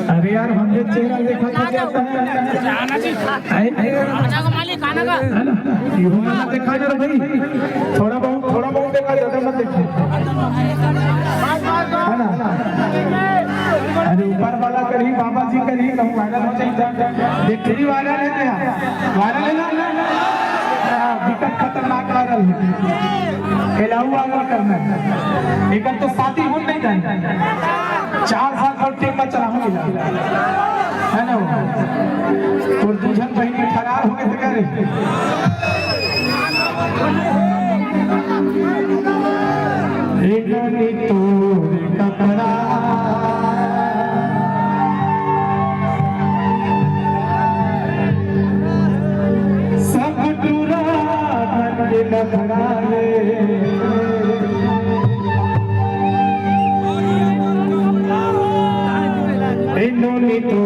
अरे यार हमने चेहरा देखा तो क्या खाना का मालिक खाना का देखा ना भाई, थोड़ा बहुत देखा, ज्यादा मत देखे, है ना। अरे ऊपर वाला करी, बाबा जी करी, कहीं वायरल हो जाए, देखी वायरल लेते हैं, वायरल है ना, विकट खतरनाक वायरल है, हिलाऊ वाला करना है। एक तो शादी हो नहीं जाए, 4 साल और टेका चलाऊंगी, है ना। तो दूजन बहनी फरार हो गए थे, कह रहे कपड़ा सब टूरा लखड़ाले, इन्होंने तो